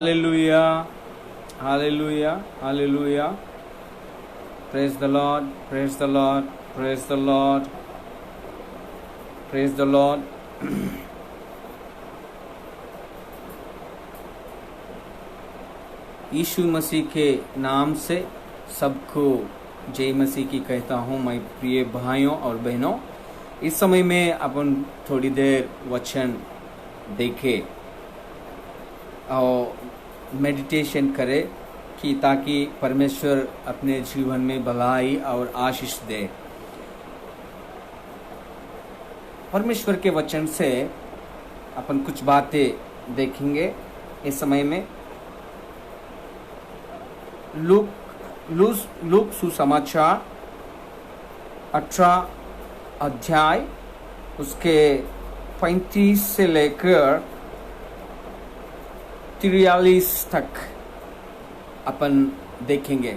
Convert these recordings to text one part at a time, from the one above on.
Hallelujah, hallelujah, hallelujah. Praise the Lord, praise the Lord, praise the Lord, praise the Lord. यीशु मसीह के नाम से सबको जय मसीह की कहता हूँ मैं प्रिय भाइयों और बहनों। इस समय में अपन थोड़ी देर वचन देखें और मेडिटेशन करें कि ताकि परमेश्वर अपने जीवन में भलाई और आशीष दे। परमेश्वर के वचन से अपन कुछ बातें देखेंगे इस समय में। लूक सुसमाचार 18 अध्याय उसके 35 से लेकर 43 तक अपन देखेंगे।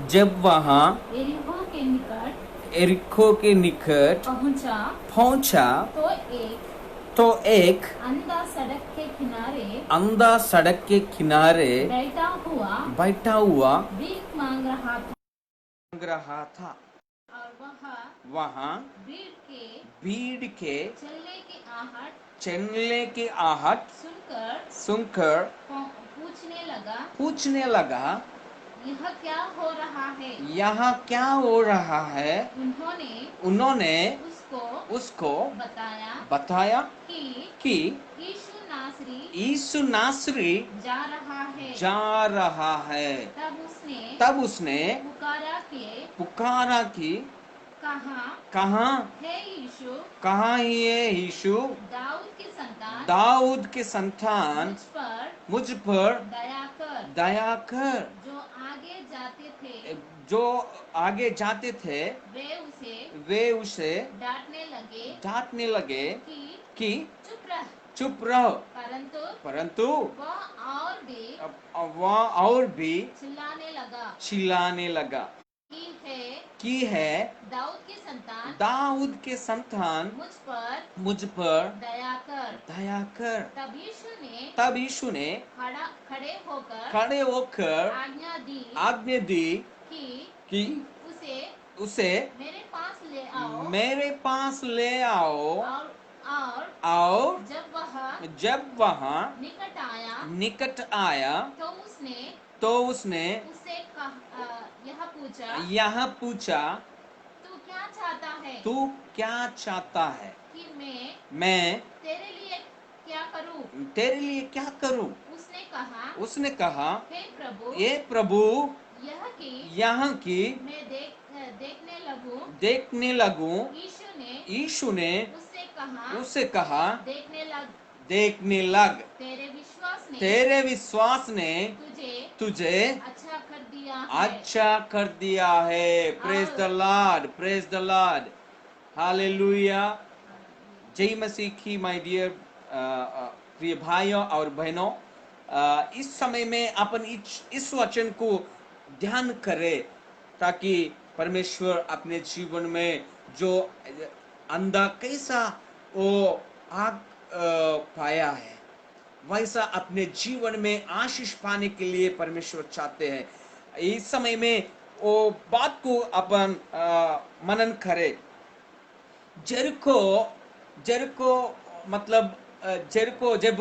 जब वहाँ एरिको के निकट पहुंचा तो एक अंधा सड़क के किनारे बैठा हुआ भीख मांग रहा था और वहाँ भीड़ के चलने की आहट सुनकर पूछने लगा यह क्या हो रहा है। उन्होंने उसको बताया कि यीशु नासरी जा रहा है। तब उसने पुकारा कि कहाँ है यीशु, दाऊद के संतान मुझ पर दया कर। जो आगे जाते थे वे उसे डांटने लगे कि चुप रहो, परंतु वह और भी चिल्लाने लगा कि है दाऊद के संतान मुझ पर दया कर। तब यीशु ने खड़े होकर आज्ञा दी कि उसे मेरे पास ले आओ। और जब वहाँ निकट आया तो उसने यह पूछा तू क्या चाहता है कि मैं तेरे लिए क्या करूं। उसने कहा हे प्रभु यहाँ की मैं देखने लगूं। यीशु ने उससे कहा देखने लग, तेरे विश्वास ने तुझे अच्छा कर दिया है। Praise the Lord, praise the Lord, hallelujah. जय मसीह की माय डियर प्रिय भाइयों और बहनों, इस समय में अपन इस वचन को ध्यान करें ताकि परमेश्वर अपने जीवन में जो अंधा कैसा वो आग पाया है वैसा अपने जीवन में आशीष पाने के लिए परमेश्वर चाहते हैं। इस समय में वो बात को अपन मनन करें। जेरिको मतलब जेरिको जब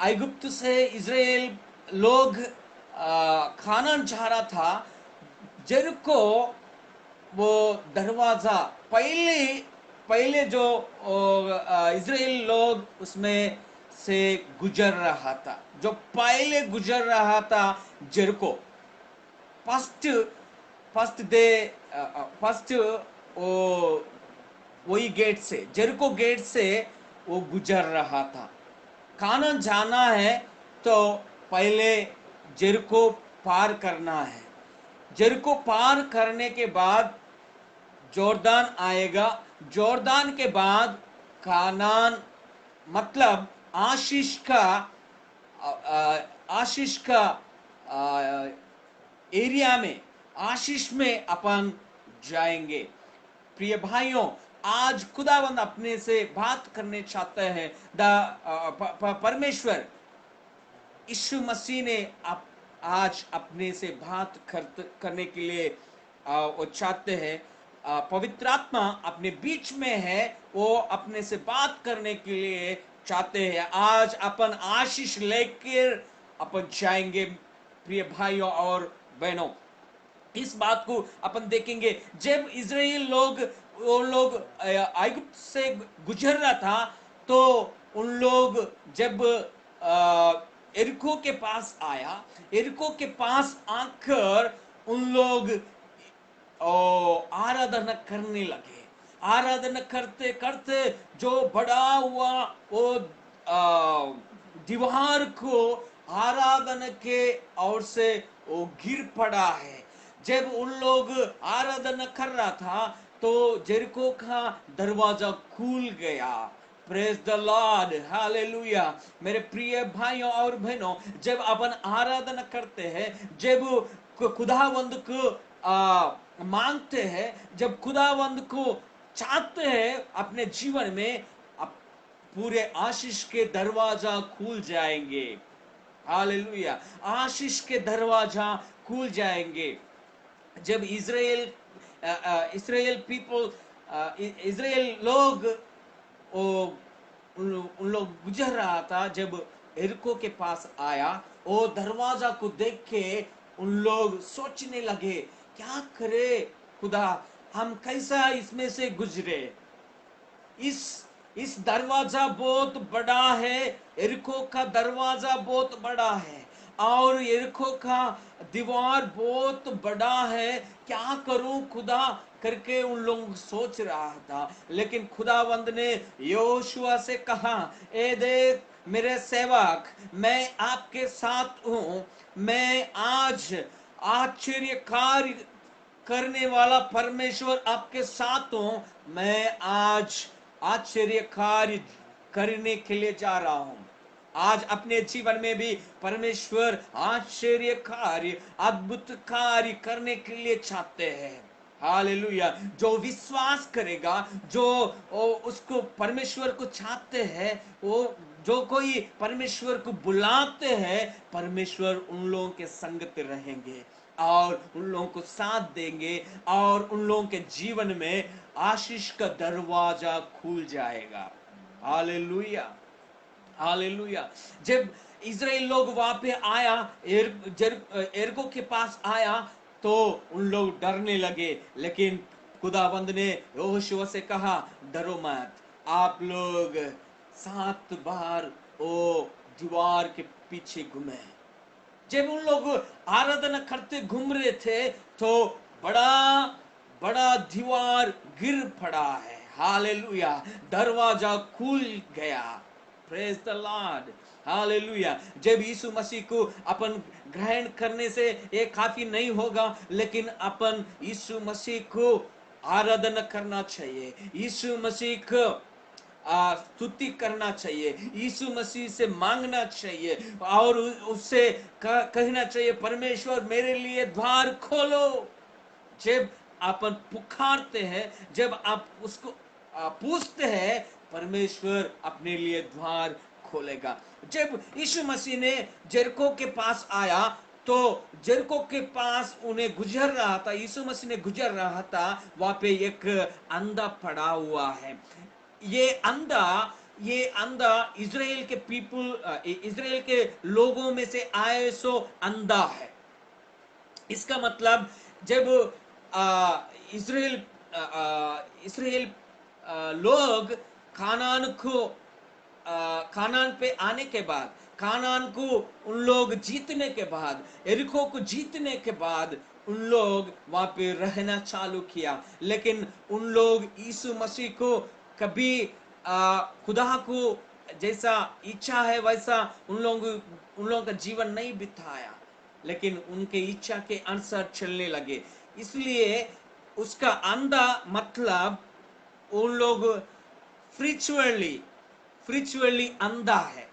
ऐगुप्त से इजराइल लोग खानान जा रहा था, जेरिको वो दरवाजा पहले जो इजराइल लोग उसमें से गुजर रहा था, जो पहले गुजर रहा था जेरिको। फर्स्ट वही गेट से, जेरिको गेट से वो गुजर रहा था। कानान जाना है तो पहले जेरिको पार करना है। जेरिको पार करने के बाद जोर्दान आएगा। जोर्दान के बाद कानान मतलब आशीष का एरिया में, आशीष में अपन जाएंगे। प्रिय भाइयों, आज खुदावंद अपने से बात करने चाहते हैं। परमेश्वर यीशु मसीह ने आज अपने से बात करने के लिए वो चाहते हैं। पवित्र आत्मा अपने बीच में है, वो अपने से बात करने के लिए चाहते हैं। आज अपन आशीष लेकर अपन जाएंगे प्रिय भाइयों और बहनों। इस बात को अपन देखेंगे, जब इजराइल लोग वो लोग ऐगुप्त से गुजर रहा था, तो उन लोग जब एरिको के पास आया, एरिको के पास आकर उन लोग आराधना करने लगे। आराधना करते करते जो बड़ा हुआ वो दीवार को आराधना के ओर से वो गिर पड़ा है। जब उन लोग आराधना कर रहा था तो जेरिको का दरवाजा खुल गया। Praise the Lord, hallelujah. मेरे प्रिय भाइयों और बहनों, जब अपन आराधना करते हैं, जब खुदावंद को मांगते हैं, जब खुदावंद को चाहते हैं अपने जीवन में, पूरे आशीष के दरवाजा खुल जाएंगे। हालेलुया, आशीष के दरवाजा खुल जाएंगे। जब इजराइल लोग उन लोग गुजर रहा था, जब एरिको के पास आया, वो दरवाजा को देख के उन लोग सोचने लगे, क्या करे खुदा, हम कैसा इसमें से गुजरे। इस दरवाजा बहुत बड़ा है, एरिको का दरवाजा बहुत बड़ा है और एरिको का दीवार बहुत बड़ा है, क्या करूं खुदा करके उन लोग सोच रहा था। लेकिन खुदावंद ने योशुआ से कहा, ए देख मेरे सेवक, मैं आपके साथ हूं, मैं आज आश्चर्य कार्य करने वाला परमेश्वर आपके साथ हूं, मैं आज आश्चर्य कार्य करने के लिए जा रहा हूं। आज अपने जीवन में भी परमेश्वर आश्चर्य कार्य, अद्भुत कार्य करने के लिए चाहते हैं। हालेलुया। जो विश्वास करेगा, जो उसको परमेश्वर को चाहते हैं, वो जो कोई परमेश्वर को बुलाते हैं, परमेश्वर उन लोगों के संगत रहेंगे और उन लोगों को साथ देंगे और उन लोगों के जीवन में आशीष का दरवाजा खुल जाएगा। Hallelujah, hallelujah. जब इजराइल लोग वहां पे आया, एरिको के पास आया, तो उन लोग डरने लगे। लेकिन खुदाबंद ने यहोशुआ से कहा, डरो मत, आप लोग 7 बार वो दीवार के पीछे घूमे। जब उन लोग आराधना करते घूम रहे थे, तो बड़ा बड़ा दीवार गिर पड़ा है। हालेलुया, दरवाजा खुल गया। Praise the Lord, hallelujah. जब यीशु मसीह को अपन ग्रहण करने से ये काफी नहीं होगा, लेकिन अपन यीशु मसीह को आराधना करना चाहिए, यीशु मसीह को स्तुति करना चाहिए, यीशु मसीह से मांगना चाहिए और उससे कहना चाहिए, परमेश्वर मेरे लिए द्वार खोलो। जब अपन पुकारते हैं, जब आप उसको पूछते हैं, परमेश्वर अपने लिए द्वार खोलेगा। जब यीशु मसीह ने जेरिको के पास आया, तो जेरिको के पास उन्हें गुजर रहा था, यीशु मसीह ने गुजर रहा था, वहां पे एक अंधा पड़ा हुआ है। ये अंधा इजराइल के इजराइल के लोगों में से आए सो अंधा है। इसका मतलब जब इजराइल लोग कानान पे आने के बाद, कानान को उन लोग जीतने के बाद, एरिको को जीतने के बाद उन लोग वहां पे रहना चालू किया। लेकिन उन लोग यीशु मसीह को कभी खुदा को जैसा इच्छा है वैसा उन लोगों का जीवन नहीं बिताया, लेकिन उनके इच्छा के अनुसार चलने लगे। इसलिए उसका अंधा मतलब उन लोग स्पिरिचुअली अंधा है।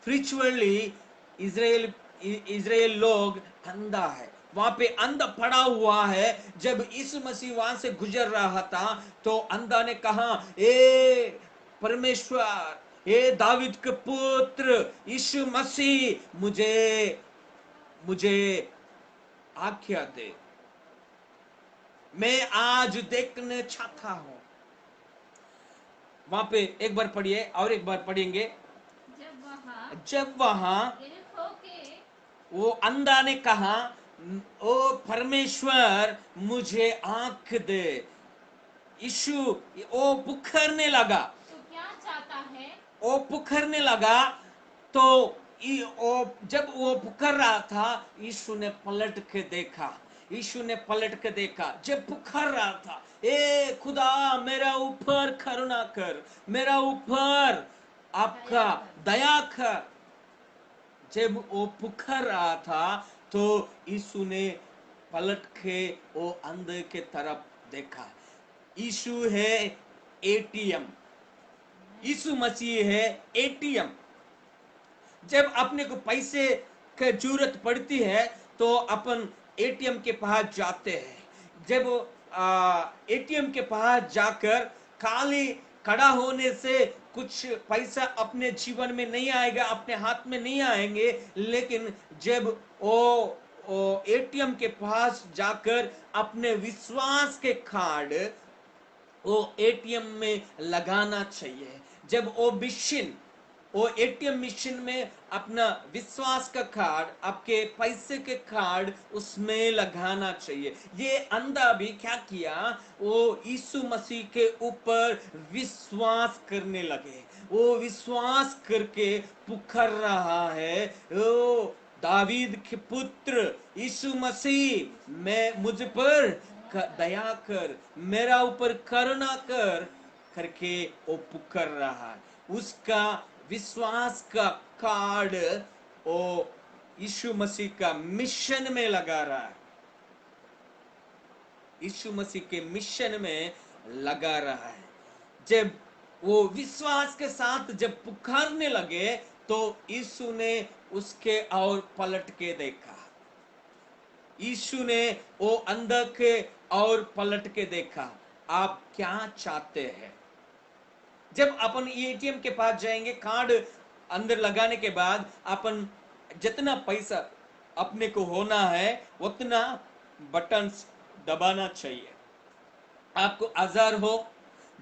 स्पिरिचुअली इजराइल लोग अंधा है, वहां पे अंधा पड़ा हुआ है। जब यीशु मसीह वहां से गुजर रहा था, तो अंधा ने कहा, ए परमेश्वर, हे दाविद के पुत्र यीशु मसीह, मुझे आज्ञा दे, मैं आज देखना चाहता हूं। वहां पे एक बार पढ़िए और एक बार पढ़ेंगे। जब वहां वो अंधा ने कहा, ओ परमेश्वर मुझे आंख दे, यीशु वो पुकारने लगा। तो क्या चाहता है? वो पुकारने लगा तो जब वो पुकार रहा था, यीशु ने पलट के देखा। यीशु ने पलट के देखा जब पुकार रहा था, ए खुदा मेरा ऊपर करुणा कर, मेरा ऊपर आपका दया कर। जब वो पुकार रहा था तो यीशु ने पलट के वो अंधे के तरफ देखा। यीशु है एटीएम, यीशु मसीह है एटीएम। जब अपने को पैसे की जरूरत पड़ती है तो अपन एटीएम के पास जाते हैं। जब एटीएम के पास जाकर खाली खड़ा होने से कुछ पैसा अपने जीवन में नहीं आएगा, अपने हाथ में नहीं आएंगे। लेकिन जब वो एटीएम के पास जाकर अपने विश्वास के कार्ड वो एटीएम में लगाना चाहिए। जब वो एटीएम मशीन में अपना विश्वास का कार्ड, आपके पैसे के कार्ड उसमें लगाना चाहिए। ये अंधा भी क्या किया, वो यीशु मसीह के ऊपर विश्वास करने लगे। वो विश्वास करके पुकार रहा है, ओ दावीद के पुत्र यीशु मसीह, मैं मुझ पर दया कर, मेरा ऊपर करुणा कर करके वो पुकार रहा है। उसका विश्वास का कार्ड वो यीशु मसीह का मिशन में लगा रहा है, यीशु मसीह के मिशन में लगा रहा है। जब वो विश्वास के साथ जब पुकारने लगे तो यीशु ने उसके और पलट के देखा। यीशु ने वो अंधा के और पलट के देखा, आप क्या चाहते हैं। जब अपन एटीएम के पास जाएंगे, कार्ड अंदर लगाने के बाद अपन जितना पैसा अपने को होना है उतना बटन दबाना चाहिए। आपको 1000 हो,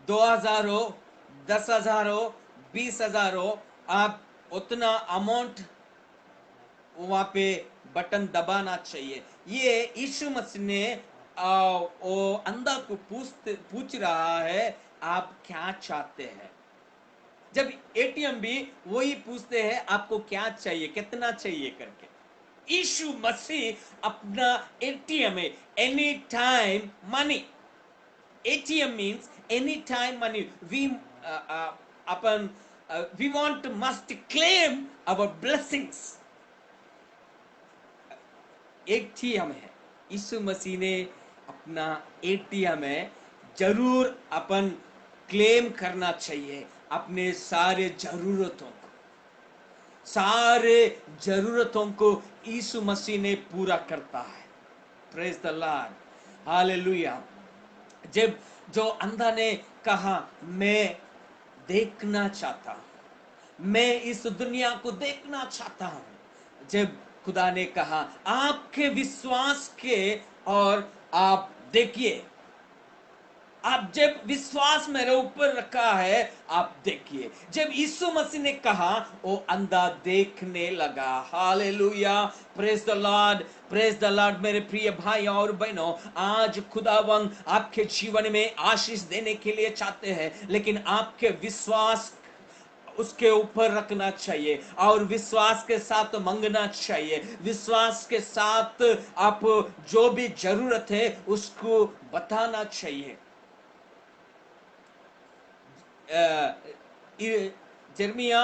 2000 हो, 10,000 हो, 20,000 हो, आप उतना अमाउंट वहां पे बटन दबाना चाहिए। ये यीशु मसीह ने वो अंधा को पूछ रहा है, आप क्या चाहते हैं। जब एटीएम भी वही पूछते हैं, आपको क्या चाहिए, कितना चाहिए करके। यीशु मसीह अपना एटीएम है, any time money. ATM means any time money. अपन we want must claim our blessings. ATM है, यीशु मसीह ने अपना एटीएम है, जरूर अपन क्लेम करना चाहिए अपने सारे जरूरतों को यीशु मसीह ने पूरा करता है। Praise the Lord, hallelujah. जब जो अंधा ने कहा, मैं देखना चाहता हूं, मैं इस दुनिया को देखना चाहता हूं। जब खुदा ने कहा, आपके विश्वास के और आप देखिए, आप जब विश्वास मेरे ऊपर रखा है आप देखिए। जब यीशु मसीह ने कहा, वो अंधा देखने लगा। Hallelujah, praise the Lord, praise the Lord. मेरे प्रिय भाई और बहनों, आज खुदावंद आपके जीवन में आशीष देने के लिए चाहते हैं, लेकिन आपके विश्वास उसके ऊपर रखना चाहिए और विश्वास के साथ मांगना चाहिए। विश्वास के साथ आप जो भी जरूरत है उसको बताना चाहिए। जर्मिया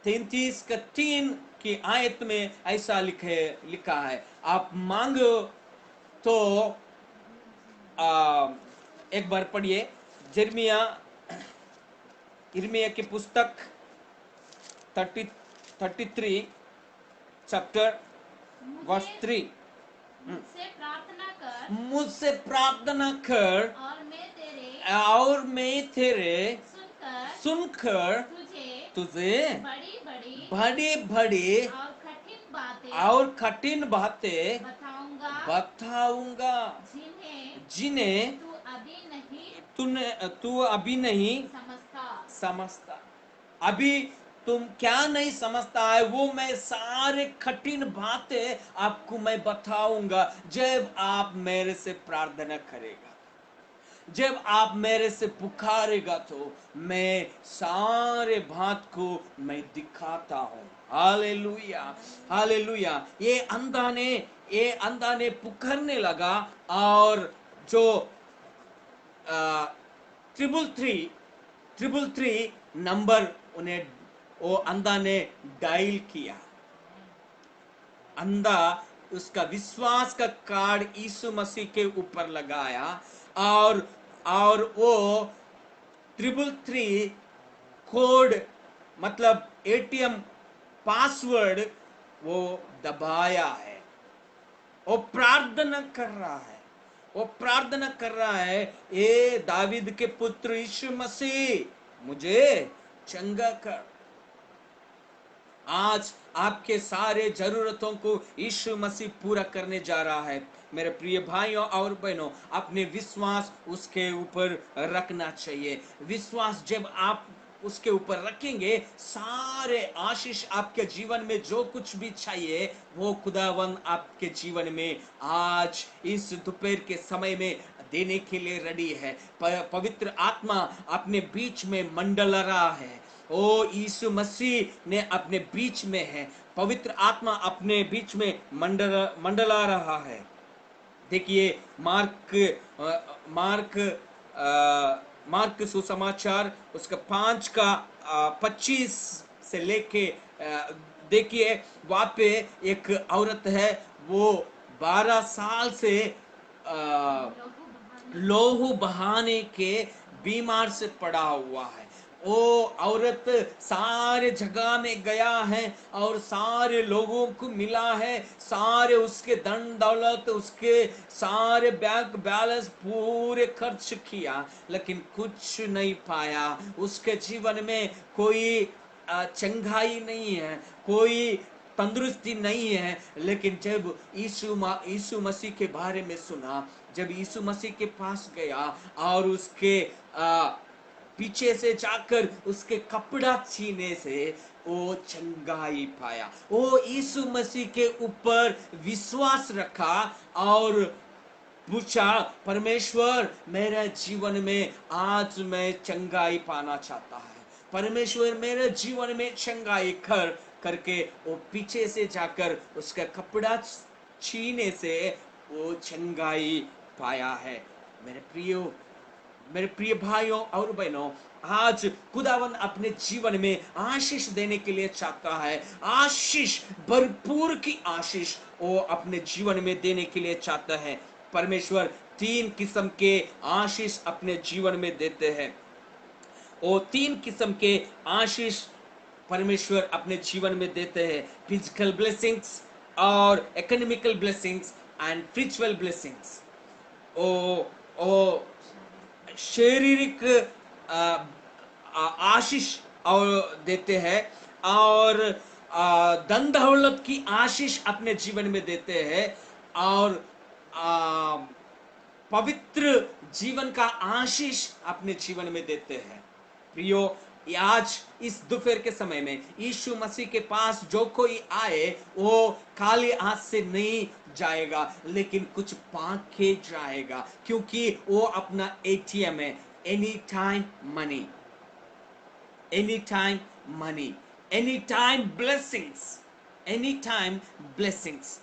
33:3 की आयत में ऐसा लिखा है, आप मांगो तो एक बार पढ़िए। यिर्मयाह की पुस्तक 33 चैप्टर वर्स 3। मुझसे प्रार्थना कर मुझसे प्रार्थना कर और मैं तेरे सुनकर तुझे बड़ी बड़ी और कठिन बातें बताऊंगा जिन्हें तू अभी नहीं समझता। अभी तुम क्या नहीं समझता है वो मैं सारे कठिन बातें आपको मैं बताऊंगा जब आप मेरे से प्रार्थना करेगा, जब आप मेरे से पुकारेगा तो मैं सारे बात को मैं दिखाता हूँ। Hallelujah, hallelujah. ये अंधा ने पुकारने लगा और जो ट्रिपल थ्री नंबर उन्हें वो अंधा ने डायल किया। अंधा उसका विश्वास का कार्ड यीशु मसीह के ऊपर लगाया और वो 333 कोड मतलब एटीएम पासवर्ड वो दबाया है। वो प्रार्थना कर रहा है, वो प्रार्थना कर रहा है, ए दावीद के पुत्र यीशु मसीह मुझे चंगा कर। आज आपके सारे जरूरतों को यीशु मसीह पूरा करने जा रहा है। मेरे प्रिय भाइयों और बहनों, अपने विश्वास उसके ऊपर रखना चाहिए। विश्वास जब आप उसके ऊपर रखेंगे, सारे आशीष आपके जीवन में जो कुछ भी चाहिए वो खुदावंद आपके जीवन में आज इस दोपहर के समय में देने के लिए रेडी है। पवित्र आत्मा अपने बीच में मंडला रहा है। ओ यीशु मसीह ने अपने बीच में है, पवित्र आत्मा अपने बीच में मंडला रहा है। देखिए मार्क सुसमाचार उसका 5 का 25 से लेके देखिए वहां पे एक औरत है, वो 12 साल से लोहू बहाने के बीमार से पड़ा हुआ है। वो औरत सारे जगह में गया है और सारे लोगों को मिला है, सारे उसके धन दौलत उसके सारे बैंक बैलेंस पूरे खर्च किया, लेकिन कुछ नहीं पाया। उसके जीवन में कोई चंगाई नहीं है, कोई तंदुरुस्ती नहीं है। लेकिन जब यीशु मसीह के बारे में सुना, जब यीशु मसीह के पास गया और उसके पीछे से जाकर उसके कपड़ा छीने से वो चंगाई पाया। वो यीशु मसीह के ऊपर विश्वास रखा और पूछा, परमेश्वर मेरे जीवन में आज मैं चंगाई पाना चाहता है, परमेश्वर मेरे जीवन में चंगाई करके वो पीछे से जाकर उसका कपड़ा छीने से वो चंगाई पाया है। मेरे प्रिय भाइयों और बहनों, आज खुदावन अपने जीवन में आशीष देने के लिए चाहता है। आशीष, भरपूर की आशीष वो अपने जीवन में देने के लिए चाहता है। परमेश्वर 3 किस्म के आशीष अपने जीवन में देते हैं। वो 3 किस्म के आशीष परमेश्वर अपने जीवन में देते हैं। फिजिकल ब्लेसिंग्स और economical blessings and spiritual blessings. ओ शारीरिक आशीष और देते हैं और धन दौलत की आशीष अपने जीवन में देते हैं और पवित्र जीवन का आशीष अपने जीवन में देते हैं। प्रियो, आज इस दोपहर के समय में यीशु मसीह के पास जो कोई आए वो खाली हाथ से नहीं जाएगा, लेकिन कुछ पाके जाएगा, क्योंकि वो अपना एटीएम है। Any time money, any time money, any time blessings, any time blessings.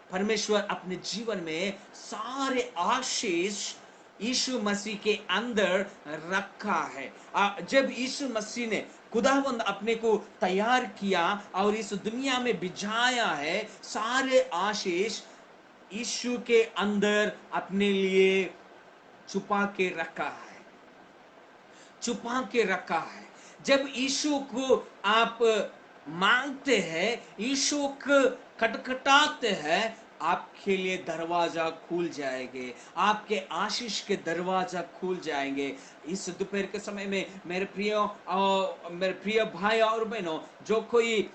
परमेश्वर अपने जीवन में सारे आशीष यीशु मसीह के अंदर रखा है। जब यीशु मसीह ने खुदावंद अपने को तैयार किया और इस दुनिया में भिजाया है, सारे आशीष यीशु के अंदर अपने लिए छुपा के रखा है, छुपा के रखा है। जब यीशु को आप मांगते हैं, यीशु को खटखटाते हैं, आपके लिए दरवाजा खुल जाएंगे, आपके आशीष के दरवाजा खुल जाएंगे। इस दोपहर के समय में मेरे प्रिय भाई और बहनों, जो कोई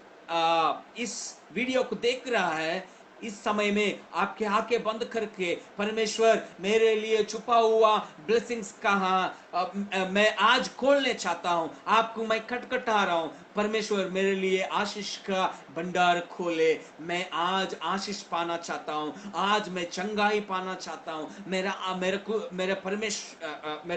इस वीडियो को देख रहा है, इस समय में आपके आंखें बंद करके, परमेश्वर मेरे लिए छुपा हुआ ब्लेसिंग्स कहाँ मैं आज खोलने चाहता हूँ, आपको मैं खटखटा रहा हूँ, परमेश्वर मेरे लिए आशीष का भंडार खोले। मैं आज आशीष पाना चाहता हूँ, आज मैं चंगाई पाना चाहता हूँ। मेरे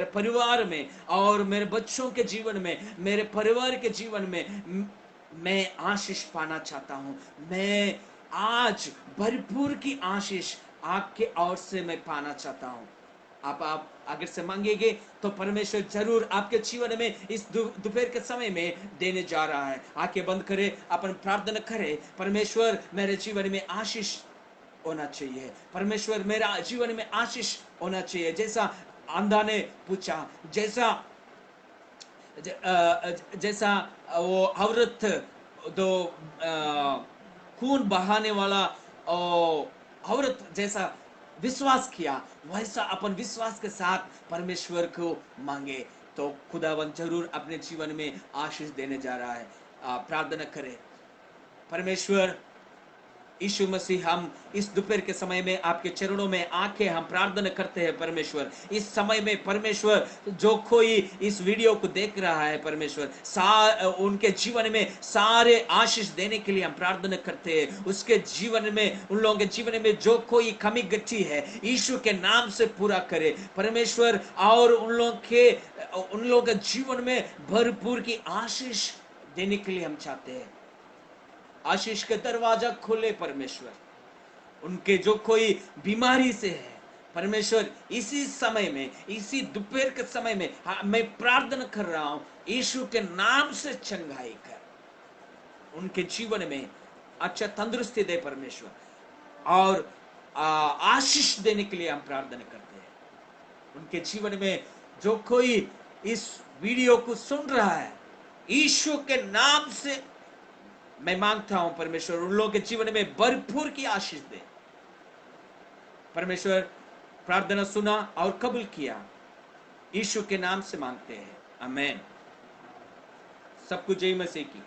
परिवार में और मेरे बच्चों के जीवन में, मेरे परिवार के जीवन में मैं आशीष पाना चाहता हूँ। मैं आज भरपूर की आशीष आपके ओर से मैं पाना चाहता हूँ। आप अगर से मांगेंगे तो परमेश्वर जरूर आपके जीवन में इस दोपहर के समय में देने जा रहा है। आंखें बंद करें, अपन प्रार्थना करें, परमेश्वर मेरे जीवन में आशीष होना चाहिए, परमेश्वर मेरा जीवन में आशीष होना चाहिए। जैसा अंधा ने पूछा, जैसा वो औरत दो खून बहाने वाला औरत जैसा विश्वास किया, वैसा अपन विश्वास के साथ परमेश्वर को मांगे तो खुदावन जरूर अपने जीवन में आशीष देने जा रहा है। प्रार्थना करें। परमेश्वर यीशु मसीह, हम इस दोपहर के समय में आपके चरणों में आके हम प्रार्थना करते हैं परमेश्वर। इस समय में परमेश्वर, जो कोई इस वीडियो को देख रहा है परमेश्वर, उनके जीवन में सारे आशीष देने के लिए हम प्रार्थना करते हैं। उसके जीवन में, उन लोगों के जीवन में जो कोई कमी गति है, यीशु के नाम से पूरा करे परमेश्वर। और उन लोगों के जीवन में भरपूर की आशीष देने के लिए हम चाहते हैं। आशीष के दरवाजा खोले परमेश्वर। उनके जो कोई बीमारी से है परमेश्वर, इसी समय में, इसी दोपहर के समय में मैं प्रार्थना कर रहा हूं, यीशु के नाम से चंगाई कर, उनके जीवन में अच्छा तंदुरुस्ती दे परमेश्वर, और आशीष देने के लिए हम प्रार्थना करते हैं। उनके जीवन में जो कोई इस वीडियो को सुन रहा है, यीशु के नाम से मैं मांगता हूं परमेश्वर, उन लोगों के जीवन में भरपूर की आशीष दे परमेश्वर। प्रार्थना सुना और कबूल किया, यीशु के नाम से मांगते हैं, आमीन। सबको जय मसीह की।